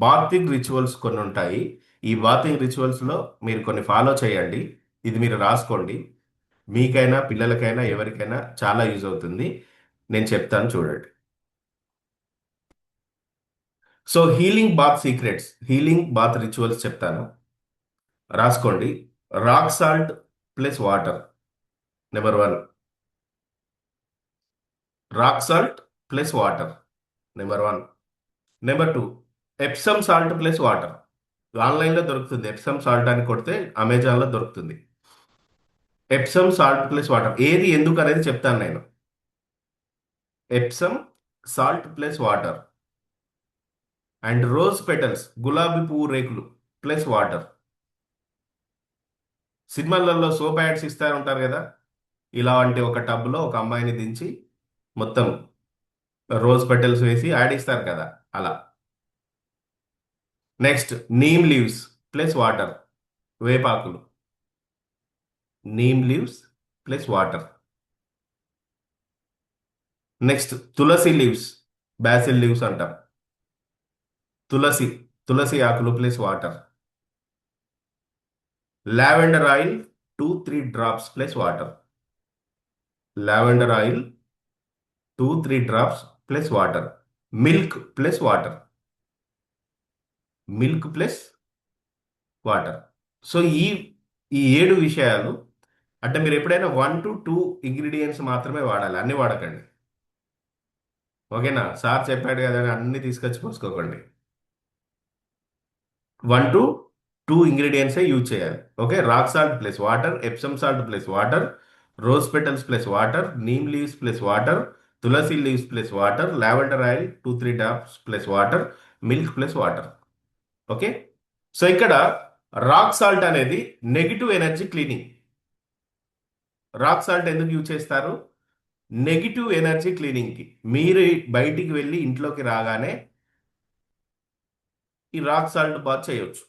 Bathing rituals కొన్ని ఉంటాయి. ఈ బాతింగ్ రిచువల్స్లో మీరు కొన్ని ఫాలో చేయండి. ఇది మీరు రాసుకోండి. మీకైనా పిల్లలకైనా ఎవరికైనా చాలా యూజ్ అవుతుంది. నేను చెప్తాను చూడండి. So healing bath secrets, healing bath rituals చెప్తాను, రాసుకోండి. Rock salt plus water, number one. Rock salt plus water, number one. Number two, Epsom salt plus water. ఆన్లైన్లో దొరుకుతుంది. ఎప్సమ్ సాల్ట్ అని కొడితే అమెజాన్లో దొరుకుతుంది. ఎప్సమ్ సాల్ట్ ప్లస్ వాటర్ ఏది ఎందుకు అనేది చెప్తాను నేను. Epsom salt plus water and rose petals, గులాబీ పువ్వు రేకులు ప్లస్ వాటర్. సినిమాలలో సోప్ యాడ్స్ ఇస్తూ ఉంటారు కదా, ఇలాంటి ఒక టబ్లో ఒక అమ్మాయిని దించి మొత్తం రోజ్ పెటల్స్ వేసి ఆడిస్తారు కదా, అలా. Next, neem leaves plus water, వేపాకులు. Neem leaves plus water. Next, tulsi leaves, basil leaves అంటాం. తులసి, తులసి ఆకులు plus water. Lavender oil 2-3 drops plus water. Lavender oil 2-3 drops plus water. Milk plus water. Milk plus water. So ఈ 7 విషయాలు, అంటే మీరు ఎప్పుడైనా 1 to 2 ingredients మాత్రమే వాడాలి, అన్ని వాడకండి. ఓకేనా? సార్ చెప్పాడు కదా అని అన్ని తీసుకొచ్చి పోసుకోకండి. 1 to 2 ఇంగ్రీడియంట్సే యూజ్ చేయాలి. Okay, rock salt plus water, epsom salt plus water, rose petals plus water, neem leaves plus water, tulsi leaves plus water, lavender oil 2-3 drops plus water, milk plus water. Okay. So ఇక్కడ rock salt అనేది negative energy cleaning. Rock salt ఎందుకు use చేస్తారు? Negative energy క్లీనింగ్కి. మీరు బయటికి వెళ్ళి ఇంట్లోకి రాగానే ఈ రాక్ సాల్ట్ బాత్ చేయొచ్చు.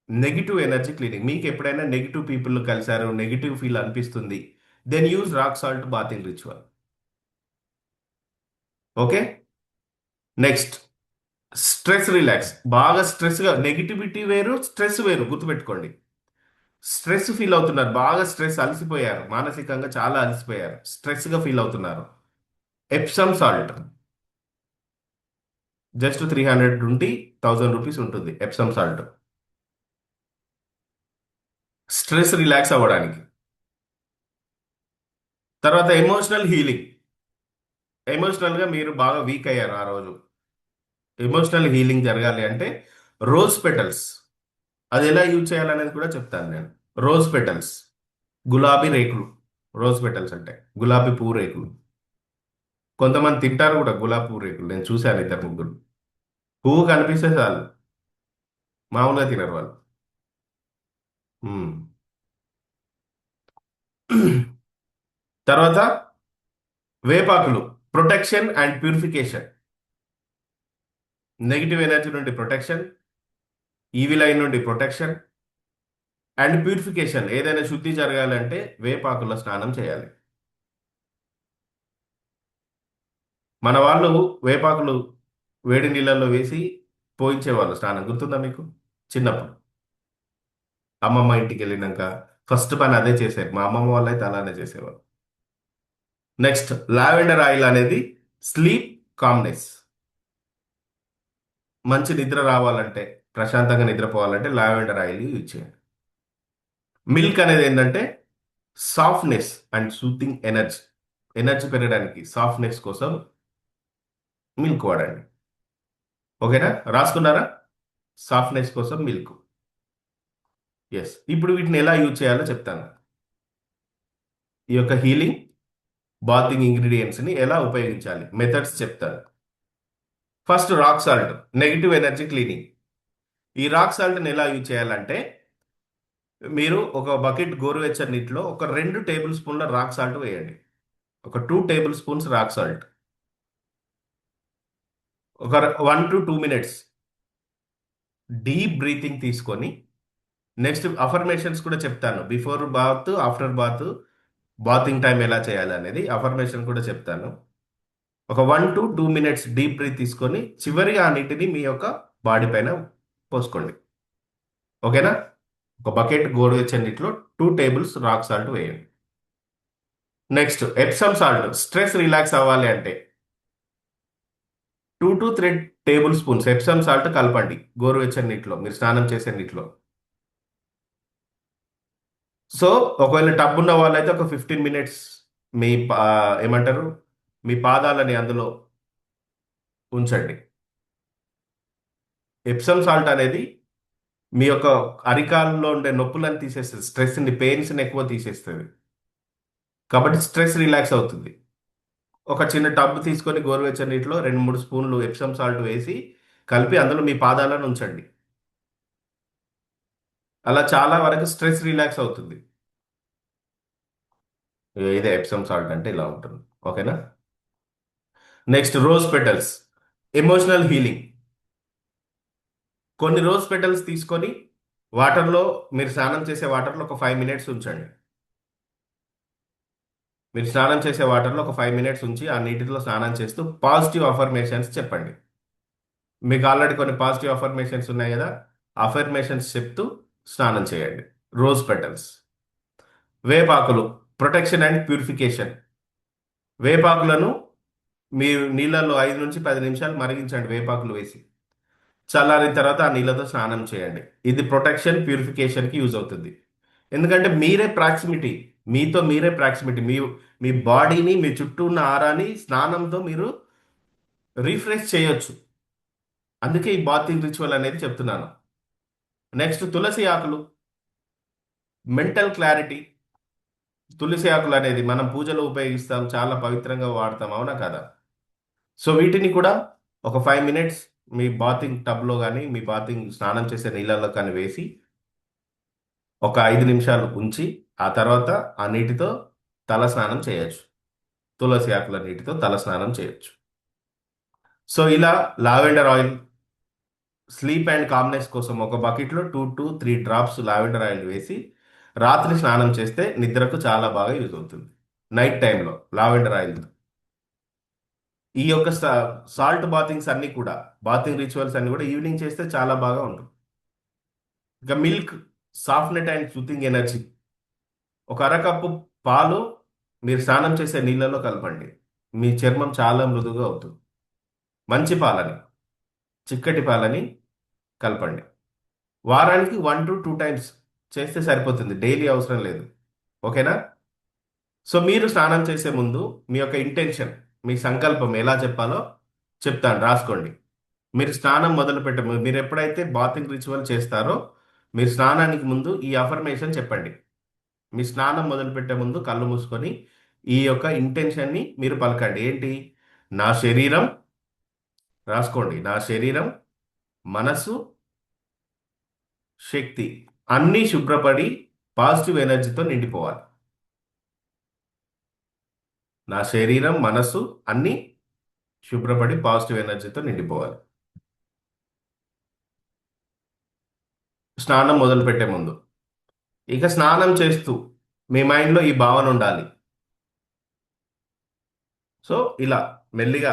Negative energy cleaning. మీకు ఎప్పుడైనా నెగిటివ్ పీపుల్ కలిసారు, నెగిటివ్ ఫీల్ అనిపిస్తుంది, then use rock salt bathing ritual. Okay. Next, stress relax. బాగా స్ట్రెస్గా, నెగిటివిటీ వేరు, స్ట్రెస్ వేరు, గుర్తుపెట్టుకోండి. స్ట్రెస్ ఫీల్ అవుతున్నారు, బాగా స్ట్రెస్, అలసిపోయారు, మానసికంగా చాలా అలసిపోయారు, స్ట్రెస్గా ఫీల్ అవుతున్నారు. ఎప్సమ్ సాల్ట్ జస్ట్ 300 నుండి 1000 రూపీస్ ఉంటుంది. ఎప్సమ్ సాల్ట్ స్ట్రెస్ రిలాక్స్ అవ్వడానికి. తర్వాత ఎమోషనల్ హీలింగ్. ఎమోషనల్గా మీరు బాగా వీక్ అయ్యారు ఆ రోజు, ఎమోషనల్ హీలింగ్ జరగాలి అంటే రోజ్ పెటల్స్. అది ఎలా యూజ్ చేయాలనేది కూడా చెప్తాను నేను. రోజ్ పెటల్స్, గులాబీ రేకులు. రోజ్ పెటల్స్ అంటే గులాబీ పువ్వు రేకులు. కొంతమంది తింటారు కూడా గులాబీ పువ్వు రేకులు, నేను చూశాను 2-3. పువ్వు కనిపిస్తే చాలు, మామూలుగా తినరు వాళ్ళు. మ్మ్. తర్వాత వేపాకులు, protection and purification. Negative energy నుండి ప్రొటెక్షన్, ఈవిల్ ఐ నుండి ప్రొటెక్షన్ అండ్ ప్యూరిఫికేషన్. ఏదైనా శుద్ధి జరగాలంటే వేపాకుల స్నానం చేయాలి. మన వాళ్ళు వేపాకులు వేడి నీళ్ళల్లో వేసి పోయించేవాళ్ళు స్నానం, గుర్తుందా మీకు? చిన్నప్పుడు అమ్మమ్మ ఇంటికి వెళ్ళినాక ఫస్ట్ పని అదే చేసేది. మా అమ్మమ్మ వాళ్ళు అయితే అలానే చేసేవాళ్ళు. నెక్స్ట్, లావెండర్ ఆయిల్ అనేది స్లీప్ కామ్నెస్. మంచి నిద్ర రావాలంటే, ప్రశాంతంగా నిద్రపోవాలంటే లావెండర్ ఆయిల్ యూజ్ చేయండి. మిల్క్ అనేది ఏంటంటే softness and soothing energy. Energy పెరగడానికి, సాఫ్ట్నెస్ కోసం మిల్క్ వాడండి. ఓకేనా? రాసుకున్నారా? సాఫ్ట్నెస్ కోసం మిల్క్. ఎస్. ఇప్పుడు వీటిని ఎలా యూజ్ చేయాలో చెప్తాను. ఈ యొక్క హీలింగ్ బాతింగ్ ఇంగ్రీడియంట్స్ని ఎలా ఉపయోగించాలి, మెథడ్స్ చెప్తాను. First, rock salt, negative energy cleaning. ఈ రాక్ సాల్ట్ని ఎలా యూజ్ చేయాలంటే, మీరు ఒక బకెట్ గోరువెచ్చని నీటిలో ఒక 2 టేబుల్ స్పూన్ల రాక్ సాల్ట్ వేయండి. ఒక 2 టేబుల్ స్పూన్స్ రాక్ సాల్ట్. ఒక 1 to 2 మినిట్స్ డీప్ బ్రీతింగ్ తీసుకొని, నెక్స్ట్ అఫర్మేషన్స్ కూడా చెప్తాను. Before bath, after bath, bathing time ఎలా చేయాలి అనేది అఫర్మేషన్ కూడా చెప్తాను. ఒక 1 to 2 మినిట్స్ డీప్ బ్రీత్ తీసుకొని చివరిగా ఆ నీటిని మీ యొక్క బాడీ పైన పోసుకోండి. ఓకేనా? ఒక బకెట్ గోరువెచ్చని నీటిలో 2 టేబుల్స్ రాక్ సాల్ట్ వేయండి. Next Epsom salt. Stress relax అవ్వాలి అంటే 2 to 3 table spoons Epsom salt కలపండి గోరువెచ్చని నీటిలో, మీరు స్నానం చేసే నీటిలో. సో ఒకవేళ టబ్ ఉన్న వాళ్ళైతే ఒక 15 మినిట్స్ మీ ఏమంటారు, మీ పాదాలని అందులో ఉంచండి. ఎప్సమ్ సాల్ట్ అనేది మీ యొక్క అరికాల్లో ఉండే నొప్పులను తీసేస్తుంది, స్ట్రెస్ని పెయిన్స్ని ఎక్కువ తీసేస్తుంది, కాబట్టి స్ట్రెస్ రిలాక్స్ అవుతుంది. ఒక చిన్న టబ్ తీసుకొని గోరువెచ్చని నీటిలో 2-3 స్పూన్లు ఎప్సమ్ సాల్ట్ వేసి కలిపి అందులో మీ పాదాలను ఉంచండి. అలా చాలా వరకు స్ట్రెస్ రిలాక్స్ అవుతుంది. ఇదే ఎప్సమ్ సాల్ట్ అంటే ఇలా ఉంటుంది. ఓకేనా? Next rose petals. Emotional healing. కొన్ని రోజ్ పెటల్స్ తీసుకొని వాటర్లో, మీరు స్నానం చేసే వాటర్లో ఒక 5 మినిట్స్ ఉంచండి. మీరు స్నానం చేసే వాటర్లో ఒక 5 మినిట్స్ ఉంచి ఆ నీటిలో స్నానం చేస్తూ పాజిటివ్ అఫర్మేషన్స్ చెప్పండి. మీకు ఆల్రెడీ కొన్ని పాజిటివ్ అఫర్మేషన్స్ ఉన్నాయి కదా, అఫర్మేషన్స్ చెప్తూ స్నానం చేయండి. Rose petals. వేపాకులు. Protection and purification. వేపాకులను మీరు నీళ్ళల్లో 5 నుంచి 10 నిమిషాలు మరిగించండి వేపాకులు వేసి. చల్లారిన తర్వాత ఆ నీళ్ళతో స్నానం చేయండి. ఇది ప్రొటెక్షన్ ప్యూరిఫికేషన్కి యూజ్ అవుతుంది. ఎందుకంటే మీరే ప్రాక్సిమిటీ, మీతో మీరే ప్రాక్సిమిటీ, మీ మీ బాడీని, మీ చుట్టూ ఉన్న ఆరాని స్నానంతో మీరు రీఫ్రెష్ చేయొచ్చు. అందుకే ఈ బాతింగ్ రిచువల్ అనేది చెప్తున్నాను. నెక్స్ట్ తులసి ఆకులు. Mental clarity. తులసి ఆకులు అనేది మనం పూజలో ఉపయోగిస్తాం, చాలా పవిత్రంగా వాడతాం, అవునా కదా? సో వీటిని కూడా ఒక 5 మినిట్స్ మీ బాతింగ్ టబ్లో కానీ, మీ బాతింగ్ స్నానం చేసే నీళ్ళల్లో కానీ వేసి ఒక 5 నిమిషాలు ఉంచి ఆ తర్వాత ఆ నీటితో తల స్నానం చేయొచ్చు. తులసి ఆకుల నీటితో తల స్నానం చేయొచ్చు. సో ఇలా lavender oil sleep and calmness కోసం ఒక బకెట్లో 2 to 3 డ్రాప్స్ లావెండర్ ఆయిల్ వేసి రాత్రి స్నానం చేస్తే నిద్రకు చాలా బాగా యూజ్ అవుతుంది. నైట్ టైంలో లావెండర్ ఆయిల్. ఈ యొక్క సాల్ట్ బాతింగ్స్ అన్ని కూడా, బాతింగ్ రిచువల్స్ అన్ని కూడా ఈవినింగ్ చేస్తే చాలా బాగా ఉంటుంది. ఇక milk. Softness and soothing energy. ఒక అరకప్పు పాలు మీరు స్నానం చేసే నీళ్ళలో కలపండి. మీ చర్మం చాలా మృదువుగా అవుతుంది. మంచి పాలని, చిక్కటి పాలని కలపండి. వారానికి 1 to 2 టైమ్స్ చేస్తే సరిపోతుంది, డైలీ అవసరం లేదు. ఓకేనా? సో మీరు స్నానం చేసే ముందు మీ యొక్క ఇంటెన్షన్, మీ సంకల్పం ఎలా చెప్పాలో చెప్తాను, రాసుకోండి. మీరు స్నానం మొదలు పెట్టే ముందు, మీరు ఎప్పుడైతే బాతింగ్ రిచువల్ చేస్తారో మీరు స్నానానికి ముందు ఈ అఫర్మేషన్ చెప్పండి. మీ స్నానం మొదలు పెట్టే ముందు కళ్ళు మూసుకొని ఈ యొక్క ఇంటెన్షన్ని మీరు పలకండి. ఏంటి? నా శరీరం, రాసుకోండి, నా శరీరం, మనసు, శక్తి అన్నీ శుభ్రపడి పాజిటివ్ ఎనర్జీతో నిండిపోవాలి. నా శరీరం, మనసు అన్నీ శుభ్రపడి పాజిటివ్ ఎనర్జీతో నిండిపోవాలి. స్నానం మొదలు పెట్టే ముందు. ఇక స్నానం చేస్తూ మీ మైండ్లో ఈ భావన ఉండాలి. సో ఇలా మెల్లిగా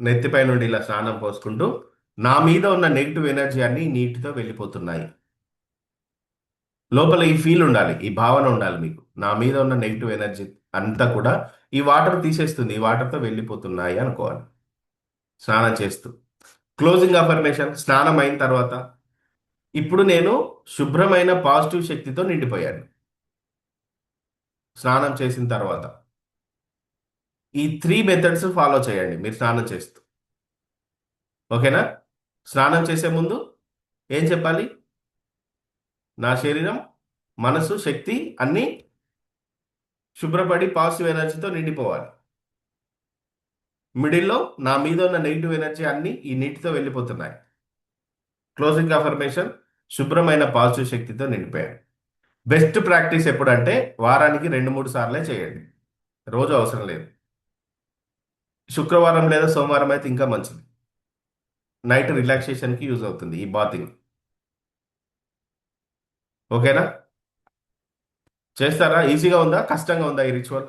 నెత్తిపై నుండి ఇలా స్నానం పోసుకుంటూ నా మీద ఉన్న నెగిటివ్ ఎనర్జీ అన్ని నీటితో వెళ్ళిపోతున్నాయి. లోపల ఈ ఫీల్ ఉండాలి, ఈ భావన ఉండాలి మీకు. నా మీద ఉన్న నెగిటివ్ ఎనర్జీ అంతా కూడా ఈ వాటర్ తీసేస్తుంది, ఈ వాటర్తో వెళ్ళిపోతున్నాయి అనుకోవాలి స్నానం చేస్తూ. Closing affirmation. స్నానం అయిన తర్వాత ఇప్పుడు నేను శుభ్రమైన పాజిటివ్ శక్తితో నిండిపోయాను. స్నానం చేసిన తర్వాత ఈ 3 మెథడ్స్ ఫాలో చేయండి మీరు స్నానం చేస్తూ. ఓకేనా? స్నానం చేసే ముందు ఏం చెప్పాలి? నా శరీరం, మనసు, శక్తి అన్నీ శుభ్రపడి పాజిటివ్ ఎనర్జీతో నిండిపోవాలి. మిడిల్లో నా మీద ఉన్న నెగిటివ్ ఎనర్జీ అన్నీ ఈ నీటితో వెళ్ళిపోతున్నాయి. Closing affirmation. శుభ్రమైన పాజిటివ్ శక్తితో నిండిపోయాను. బెస్ట్ ప్రాక్టీస్ ఎప్పుడంటే వారానికి 2-3 సార్లే చేయండి, రోజు అవసరం లేదు. శుక్రవారం లేదా సోమవారం అయితే ఇంకా మంచిది. నైట్ రిలాక్సేషన్కి యూజ్ అవుతుంది ఈ బాతింగ్. ఓకేనా? చేస్తారా? ఈజీగా ఉందా, కష్టంగా ఉందా ఈ రిచువల్?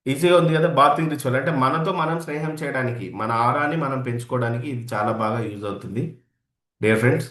ఈజీగా ఉంది కదా బాతింగ్ రిచువల్ అంటే మనతో మనం స్నేహం చేయడానికి మన ఆరాని మనం పెంచుకోవడానికి ఇది చాలా బాగా యూజ్ అవుతుంది డియర్ ఫ్రెండ్స్.